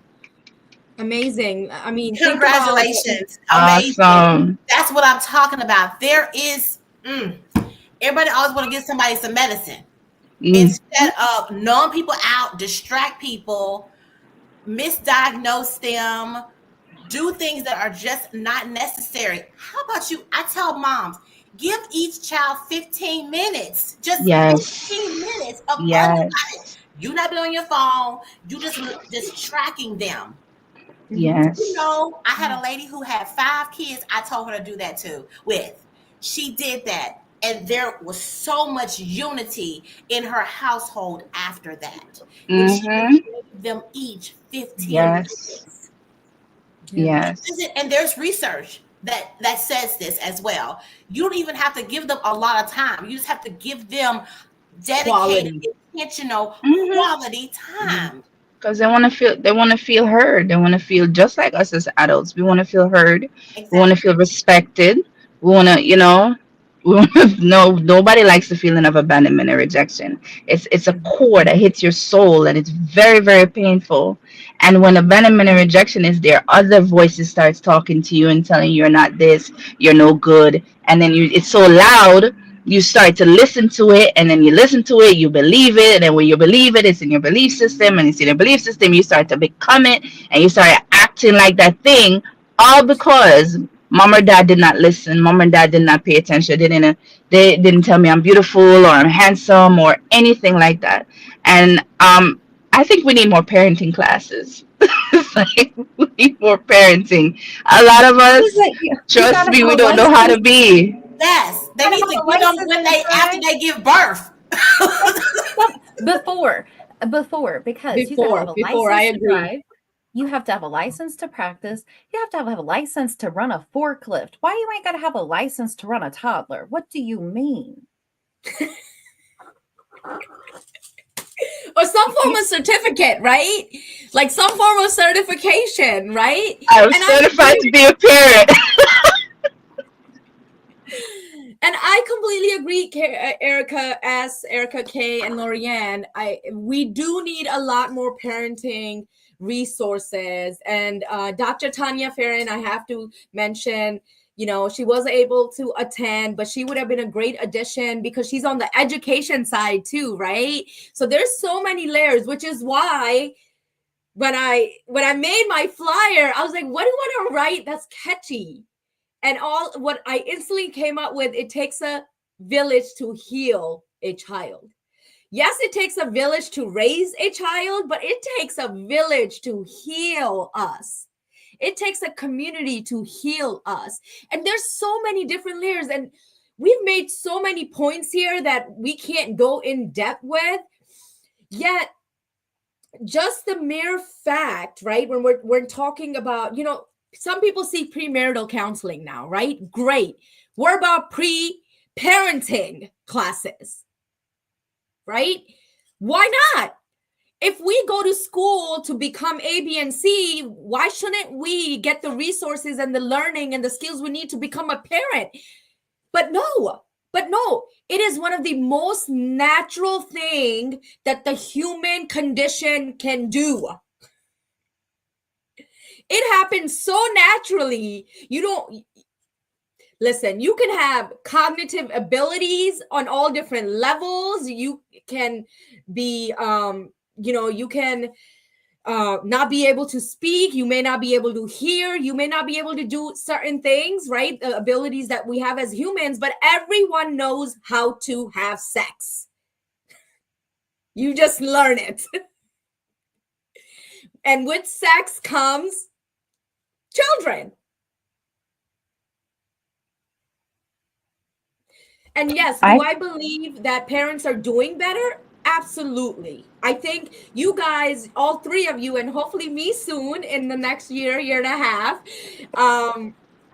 Amazing. I mean, congratulations. Amazing. Awesome. That's what I'm talking about. There is, everybody always want to give somebody some medicine. Instead of knowing people out, distract people, misdiagnose them, do things that are just not necessary. How about you? I tell moms, give each child 15 minutes, just 15 minutes of undivided. You not be on your phone. You just tracking them. Yes. I had a lady who had 5 kids. I told her to do that too. She did that. And there was so much unity in her household after that. She gave them each 15 minutes. Yes. And there's research that says this as well. You don't even have to give them a lot of time. You just have to give them dedicated, intentional, quality time. because they want to feel heard. They want to feel just like us as adults. We want to feel heard. We want to Exactly. feel respected. We want to, we want to no nobody likes the feeling of abandonment or rejection. It's a core that hits your soul, and it's very, very painful. And when abandonment and rejection is there, other voices starts talking to you and telling you you're not this, you're no good, and then it's so loud, you start to listen to it, and then you listen to it, you believe it, and then when you believe it, it's in your belief system, and it's in your belief system, you start to become it, and you start acting like that thing, all because mom or dad did not listen, mom or dad did not pay attention, they didn't tell me I'm beautiful or I'm handsome or anything like that. And I think we need more parenting classes. It's like we need more parenting. A lot of It's us, like you trust gotta me, have we a don't know how license. to be. Yes, they Gotta need have to a get them license when to after drive. they give birth. Before, because you got to have a Before, I license to agree. drive, you have to have a license to practice, you have to have a license to run a forklift. Why you ain't got to have a license to run a toddler? What do you mean? Or some form of certificate, right? Like some form of certification, right? I'm And I certified to be a parent. And I completely agree, Erica S, Erica K, and Lorianne. We do need a lot more parenting resources. And Dr. Tanya Farron, I have to mention, she wasn't able to attend, but she would have been a great addition because she's on the education side too, right? So there's so many layers, which is why when I made my flyer, I was like, what do I want to write that's catchy? And all what I instantly came up with, it takes a village to heal a child. Yes, it takes a village to raise a child, but it takes a village to heal us. It takes a community to heal us. And there's so many different layers. And we've made so many points here that we can't go in depth with. Yet, just the mere fact, right? When we're talking about, some people see premarital counseling now, right? Great. What about pre-parenting classes, right? Why not? If we go to school to become A, B, and C, why shouldn't we get the resources and the learning and the skills we need to become a parent? But no, it is one of the most natural thing that the human condition can do. It happens so naturally. You don't listen, you can have cognitive abilities on all different levels. You can be you can not be able to speak, you may not be able to hear, you may not be able to do certain things, right? The abilities that we have as humans, but everyone knows how to have sex. You just learn it. And with sex comes children. And yes, do I I believe that parents are doing better? Absolutely. I think you guys, all three of you, and hopefully me soon in the next year and a half,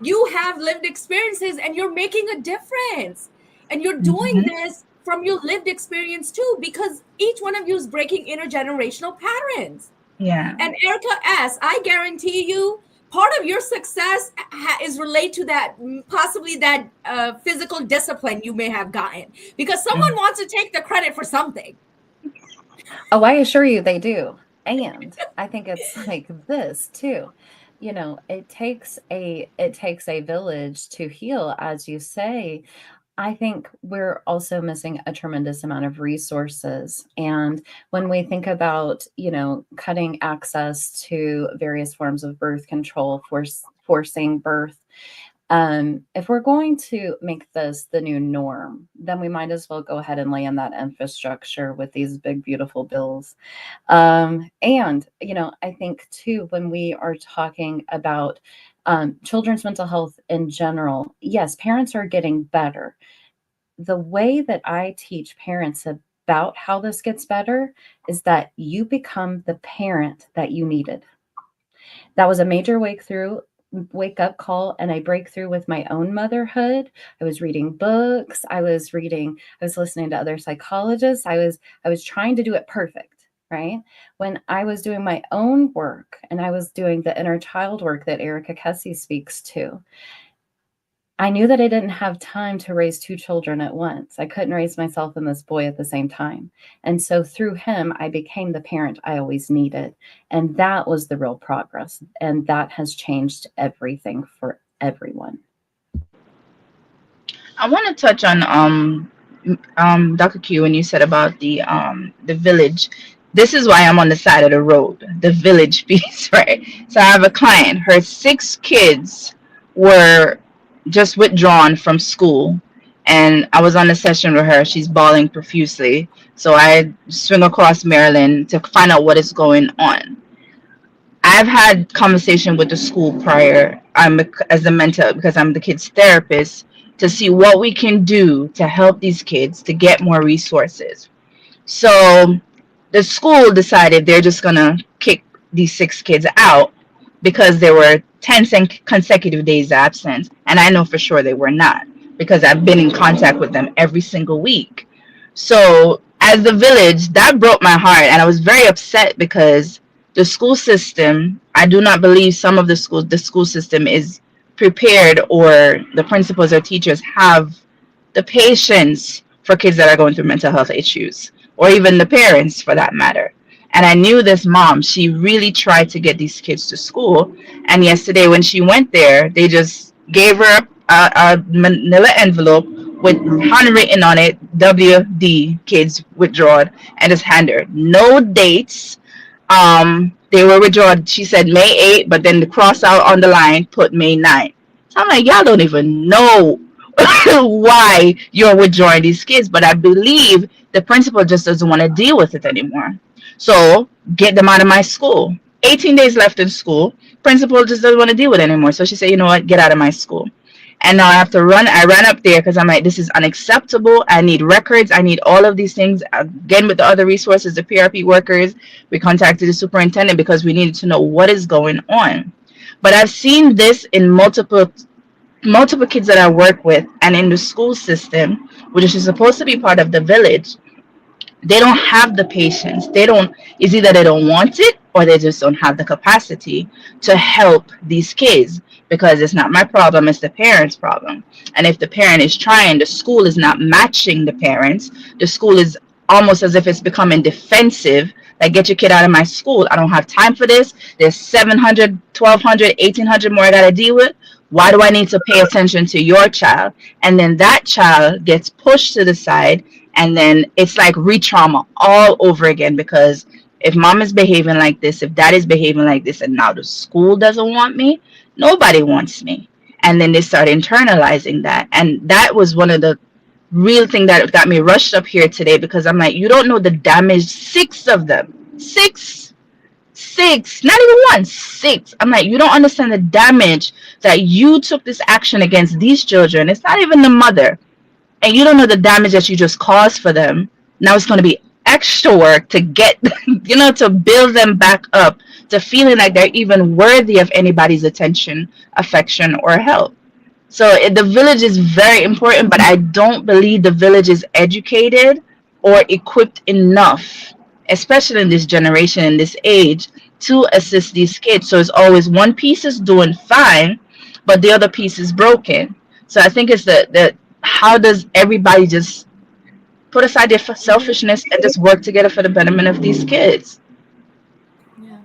you have lived experiences and you're making a difference. And you're doing Mhm. this from your lived experience too, because each one of you is breaking intergenerational patterns. Yeah. And Erica S, I guarantee you, part of your success is related to that, possibly that physical discipline you may have gotten, because someone wants to take the credit for something. Oh, I assure you they do. And I think it's like this too. It takes a village to heal, as you say. I think we're also missing a tremendous amount of resources. And when we think about, cutting access to various forms of birth control, forcing birth, if we're going to make this the new norm, then we might as well go ahead and lay in that infrastructure with these big, beautiful bills. And, I think too, when we are talking about children's mental health in general, yes, parents are getting better. The way that I teach parents about how this gets better is that you become the parent that you needed. That was a major wake up call and a breakthrough with my own motherhood. I was reading books, I was listening to other psychologists. I was trying to do it perfect, right? When I was doing my own work and I was doing the inner child work that Erica Kessie speaks to, I knew that I didn't have time to raise two children at once. I couldn't raise myself and this boy at the same time. And so through him, I became the parent I always needed. And that was the real progress. And that has changed everything for everyone. I want to touch on Dr. Q when you said about the village. This is why I'm on the side of the road, the village piece, right? So I have a client. Her 6 kids were just withdrawn from school, and I was on a session with her. She's bawling profusely. So I swing across Maryland to find out what is going on. I've had conversation with the school prior. I'm as a mentor because I'm the kids therapist to see what we can do to help these kids to get more resources. So the school decided they're just gonna kick these 6 kids out because there were 10 consecutive days absent, and I know for sure they were not because I've been in contact with them every single week. So as the village, that broke my heart, and I was very upset because the school system, I do not believe some of the school system is prepared, or the principals or teachers have the patience for kids that are going through mental health issues, or even the parents for that matter. And I knew this mom, she really tried to get these kids to school. And yesterday when she went there, they just gave her a manila envelope with handwritten on it, WD, kids withdrawn, and just handed her no dates. They were withdrawn. She said May 8th, but then the cross out on the line put May 9th. So I'm like, y'all don't even know why you're withdrawing these kids. But I believe the principal just doesn't want to deal with it anymore. So get them out of my school. 18 days left in school. Principal just doesn't want to deal with it anymore. So she said, you know what, get out of my school. And now I have to run. I ran up there because I'm like, this is unacceptable. I need records. I need all of these things. Again, with the other resources, the PRP workers, we contacted the superintendent because we needed to know what is going on. But I've seen this in multiple kids that I work with, and in the school system, which is supposed to be part of the village. They don't have the patience. It's either they don't want it or they just don't have the capacity to help these kids, because it's not my problem, it's the parents' problem. And if the parent is trying, the school is not matching the parents. The school is almost as if it's becoming defensive, like, get your kid out of my school. I don't have time for this. There's 700, 1,200, 1,800 more I got to deal with. Why do I need to pay attention to your child? And then that child gets pushed to the side, and then it's like re-trauma all over again, because if mom is behaving like this, if dad is behaving like this, and now the school doesn't want me, nobody wants me. And then they start internalizing that. And that was one of the real thing that got me rushed up here today, because I'm like, you don't know the damage. 6 of them, six, not even 1, 6. I'm like, you don't understand the damage that you took this action against these children. It's not even the mother. And you don't know the damage that you just caused for them. Now it's going to be extra work to get, to build them back up to feeling like they're even worthy of anybody's attention, affection, or help. So the village is very important, but I don't believe the village is educated or equipped enough, especially in this generation, in this age, to assist these kids. So it's always one piece is doing fine, but the other piece is broken. So I think it's the how does everybody just put aside their selfishness and just work together for the betterment of these kids? Yeah.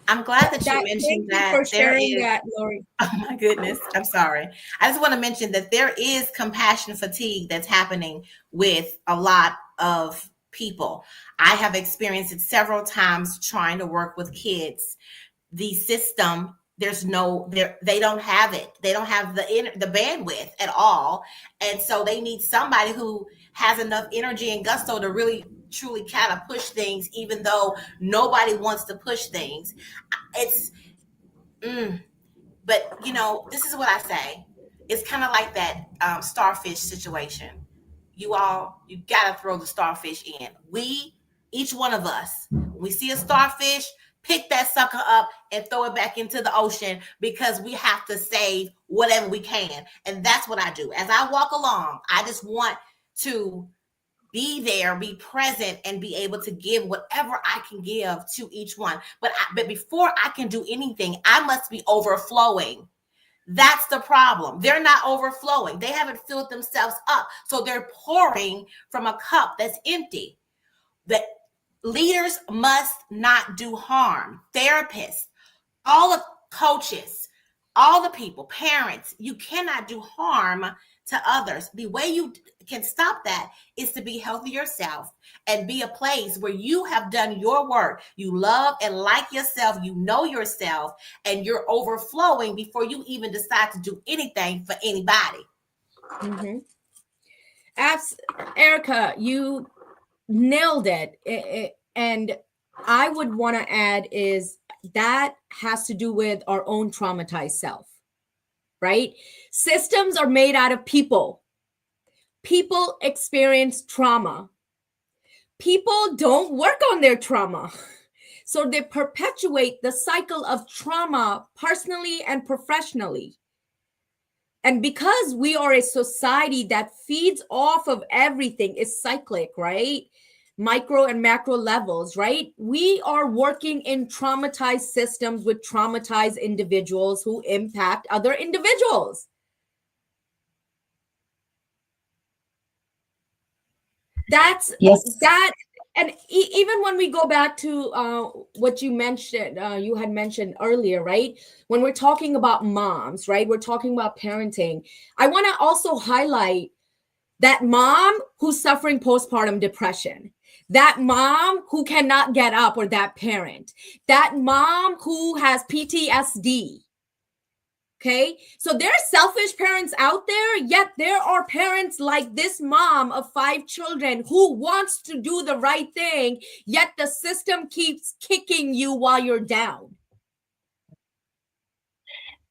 I'm glad that you mentioned that. Thank you for sharing that, Lori. Oh my goodness. I'm sorry. I just want to mention that there is compassion fatigue that's happening with a lot of people. I have experienced it several times trying to work with kids. The system, they don't have it. They don't have the bandwidth at all. And so they need somebody who has enough energy and gusto to really truly kind of push things, even though nobody wants to push things. But this is what I say. It's kind of like that starfish situation. You gotta throw the starfish in. Each one of us, when we see a starfish, pick that sucker up and throw it back into the ocean, because we have to save whatever we can. And that's what I do. As I walk along, I just want to be there, be present, and be able to give whatever I can give to each one. But before I can do anything, I must be overflowing. That's the problem. They're not overflowing. They haven't filled themselves up. So they're pouring from a cup that's empty. The leaders must not do harm. Therapists, all of coaches, all the people, parents, you cannot do harm to others. The way you can stop that is to be healthy yourself and be a place where you have done your work. You love and like yourself, you know yourself, and you're overflowing before you even decide to do anything for anybody. Mm-hmm. Erica, you nailed it. And I would want to add is that has to do with our own traumatized self, right? Systems are made out of people. People experience trauma. People don't work on their trauma. So they perpetuate the cycle of trauma personally and professionally. And because we are a society that feeds off of everything, is cyclic, right? Micro and macro levels, right? We are working in traumatized systems with traumatized individuals who impact other individuals. That's that. And even when we go back to what you mentioned, you had mentioned earlier, right? When we're talking about moms, right? We're talking about parenting. I want to also highlight that mom who's suffering postpartum depression, that mom who cannot get up, or that parent, that mom who has PTSD. Okay, so there are selfish parents out there, yet there are parents like this mom of 5 children who wants to do the right thing, yet the system keeps kicking you while you're down.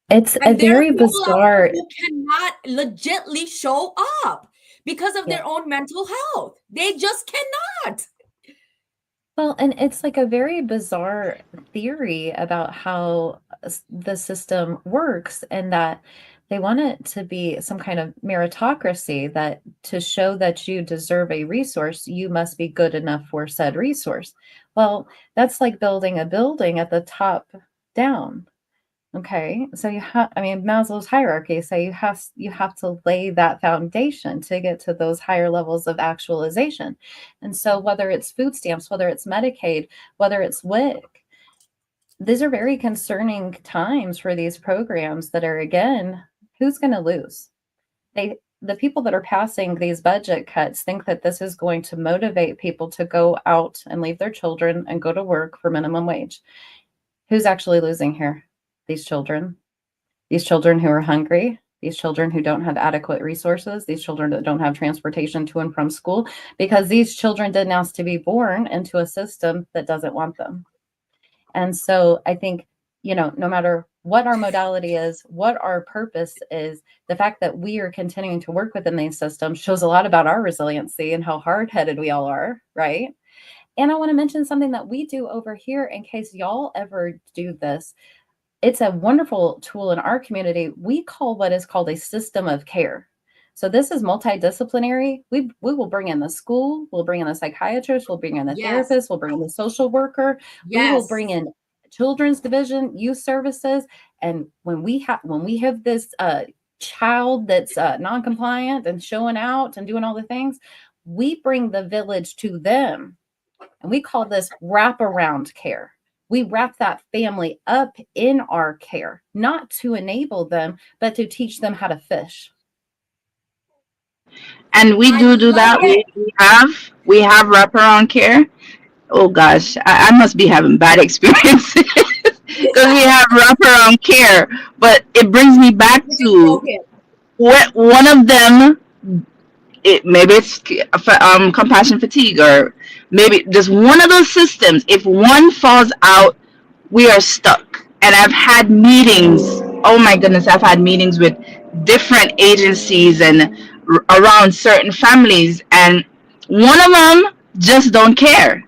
It's a very bizarre. Who cannot legitly show up because of their own mental health. They just cannot. Well, and it's like a very bizarre theory about how the system works, and that they want it to be some kind of meritocracy, that to show that you deserve a resource, you must be good enough for said resource. Well, that's like building a building at the top down. Okay, so you have, I mean, Maslow's hierarchy, so you have to lay that foundation to get to those higher levels of actualization. And so whether it's food stamps, whether it's Medicaid, whether it's WIC, these are very concerning times for these programs that are, again, who's going to lose? The people that are passing these budget cuts think that this is going to motivate people to go out and leave their children and go to work for minimum wage. Who's actually losing here? These children who are hungry, these children who don't have adequate resources, these children that don't have transportation to and from school, because these children didn't ask to be born into a system that doesn't want them. And so I think, no matter what our modality is, what our purpose is, the fact that we are continuing to work within these systems shows a lot about our resiliency and how hard-headed we all are, right? And I want to mention something that we do over here in case y'all ever do this. It's a wonderful tool in our community. We call what is called a system of care. So this is multidisciplinary. We will bring in the school, we'll bring in the psychiatrist, we'll bring in the therapist, we'll bring in the social worker, we will bring in children's division, youth services. And when we have this child that's non-compliant and showing out and doing all the things, we bring the village to them. And we call this wraparound care. We wrap that family up in our care, not to enable them, but to teach them how to fish. And we do that. We have wraparound care. Oh gosh, I must be having bad experiences because we have wraparound care. But it brings me back to what one of them. Maybe it's compassion fatigue, or maybe just one of those systems. If one falls out, we are stuck. And I've had meetings. Oh my goodness, I've had meetings with different agencies and around certain families, and one of them just don't care.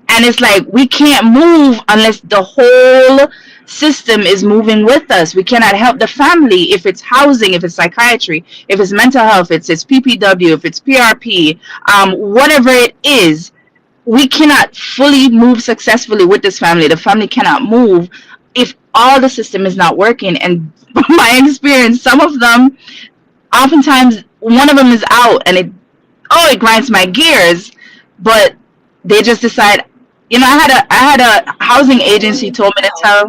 And it's like we can't move unless the whole system is moving with us. We cannot help the family if it's housing, if it's psychiatry, if it's mental health, it's PPW, if it's PRP, whatever it is. We cannot fully move successfully with this family. The family cannot move if all the system is not working. And from my experience, some of them, oftentimes, one of them is out, and it grinds my gears. But they just decide. I had a housing agency told me to tell,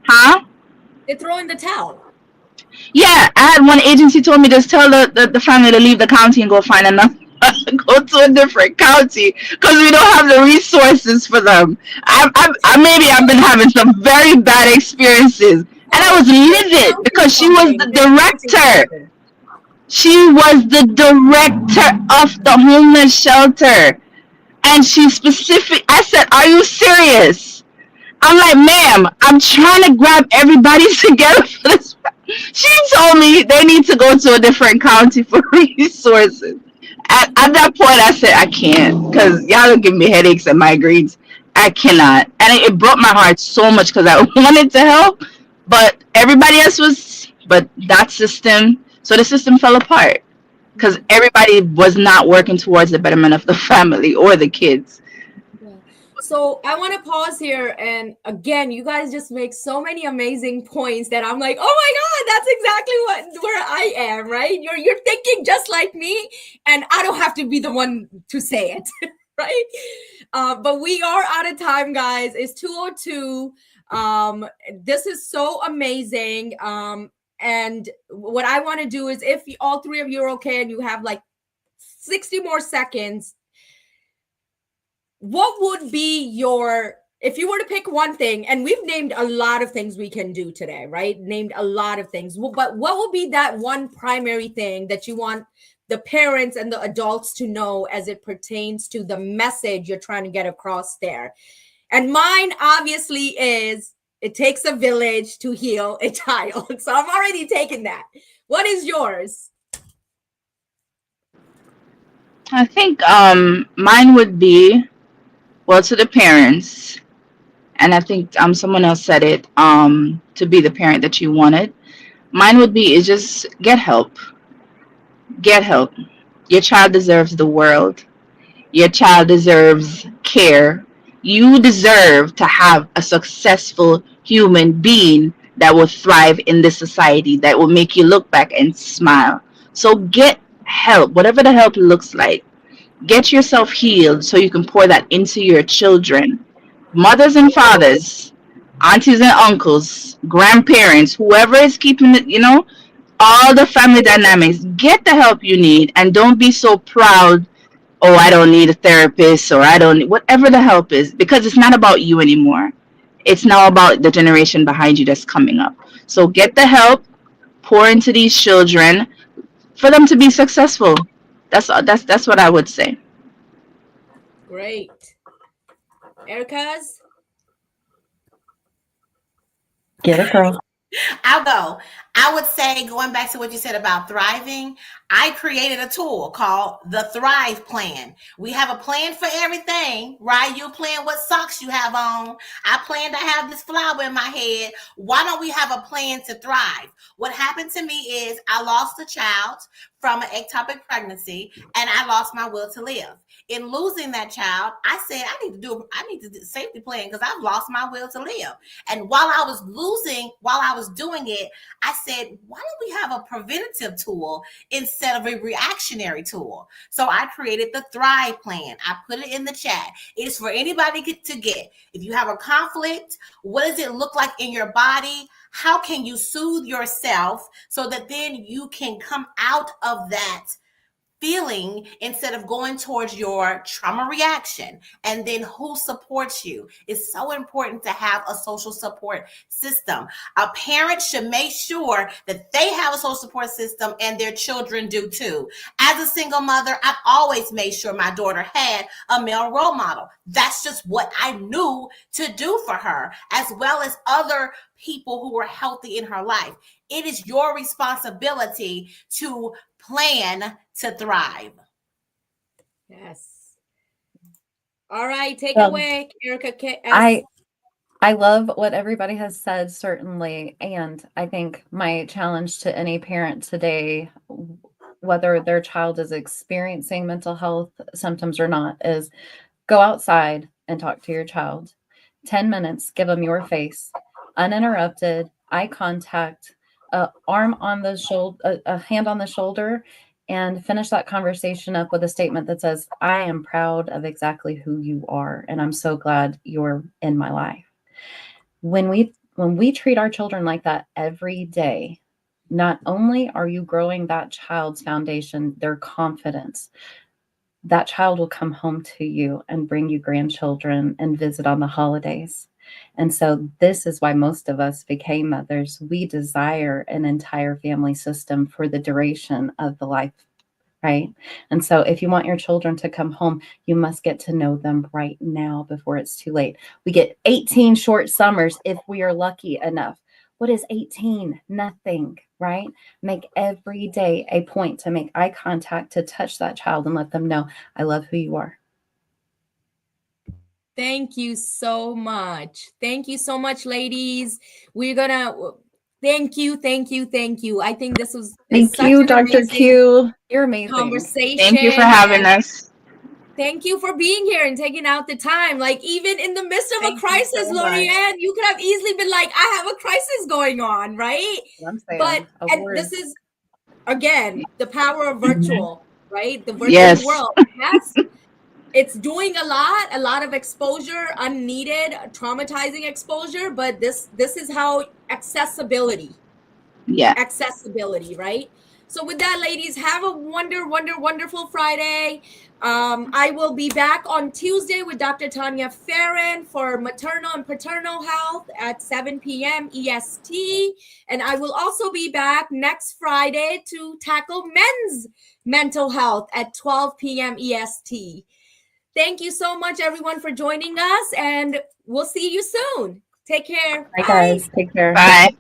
huh? They throw in the towel. Yeah, I had one agency told me just tell the family to leave the county and go find another, go to a different county because we don't have the resources for them. Maybe I've been having some very bad experiences, and I was livid because she was the director. She was the director of the homeless shelter, and she specific. I said, "Are you serious?" I'm like, "Ma'am, I'm trying to grab everybody together for this." She told me they need to go to a different county for resources. At that point, I said, I can't, because y'all are giving me headaches and migraines. I cannot. And it broke my heart so much because I wanted to help, but everybody else but that system, so the system fell apart because everybody was not working towards the betterment of the family or the kids. So I want to pause here, and again, you guys just make so many amazing points that I'm like, oh my God, that's exactly where I am, right? You're thinking just like me, and I don't have to be the one to say it, right? But we are out of time, guys. It's 2:02. This is so amazing. And what I want to do is, if all three of you are okay and you have like 60 more seconds, what would be if you were to pick one thing, and we've named a lot of things we can do today, right? Named a lot of things, but what would be that one primary thing that you want the parents and the adults to know as it pertains to the message you're trying to get across there? And mine obviously is, it takes a village to heal a child. So I'm already taking that. What is yours? I think mine would be, well, to the parents, and I think someone else said it, to be the parent that you wanted. Mine would be is just get help. Get help. Your child deserves the world. Your child deserves care. You deserve to have a successful human being that will thrive in this society, that will make you look back and smile. So get help, whatever the help looks like. Get yourself healed so you can pour that into your children. Mothers and fathers, aunties and uncles, grandparents, whoever is keeping it, all the family dynamics, get the help you need, and don't be so proud. Oh, I don't need a therapist, or I don't need whatever the help is, because it's not about you anymore. It's now about the generation behind you that's coming up. So get the help, pour into these children for them to be successful. That's what I would say. Great. Erica's? Get it, girl. I'll go. I would say, going back to what you said about thriving, I created a tool called the Thrive Plan. We have a plan for everything, right? You plan what socks you have on. I plan to have this flower in my head. Why don't we have a plan to thrive? What happened to me is I lost a child from an ectopic pregnancy, and I lost my will to live. In losing that child, I said, I need to do a safety plan because I've lost my will to live. And while I was doing it, I said, why don't we have a preventative tool instead of a reactionary tool? So I created the Thrive Plan. I put it in the chat. It's for anybody to get. If you have a conflict, what does it look like in your body? How can you soothe yourself so that then you can come out of that feeling instead of going towards your trauma reaction? And then who supports you? It's so important to have a social support system. A parent should make sure that they have a social support system and their children do too. As a single mother, I've always made sure my daughter had a male role model. That's just what I knew to do for her, as well as other people who were healthy in her life. It is your responsibility to plan to thrive. Yes. All right, take it away, Erica. I love what everybody has said, certainly. And I think my challenge to any parent today, whether their child is experiencing mental health symptoms or not, is go outside and talk to your child. 10 minutes, give them your face, uninterrupted, eye contact, a arm on the shoulder, a hand on the shoulder, and finish that conversation up with a statement that says, I am proud of exactly who you are, and I'm so glad you're in my life. When we treat our children like that every day, not only are you growing that child's foundation, their confidence, that child will come home to you and bring you grandchildren and visit on the holidays. And so this is why most of us became mothers. We desire an entire family system for the duration of the life, right? And so if you want your children to come home, you must get to know them right now before it's too late. We get 18 short summers if we are lucky enough. What is 18? Nothing, right? Make every day a point to make eye contact, to touch that child and let them know, I love who you are. Thank you so much. Thank you so much, ladies. We're gonna thank you. I think this was Thank such you, an Dr. amazing Q. You're amazing. conversation. Thank you for having us. Thank you for being here and taking out the time. Like, even in the midst of Thank a you crisis, so much. Lorianne, you could have easily been like, I have a crisis going on, right? I'm saying, But and awards. this is again the power of virtual, right? The virtual Yes. world. Yes. It's doing a lot of exposure, unneeded, traumatizing exposure, but this is how accessibility, right? So with that, ladies, have a wonderful Friday. I will be back on Tuesday with Dr. Tanya Farron for maternal and paternal health at 7 p.m. EST. And I will also be back next Friday to tackle men's mental health at 12 p.m. EST. Thank you so much, everyone, for joining us, and we'll see you soon. Take care. Bye, guys. Take care. Bye.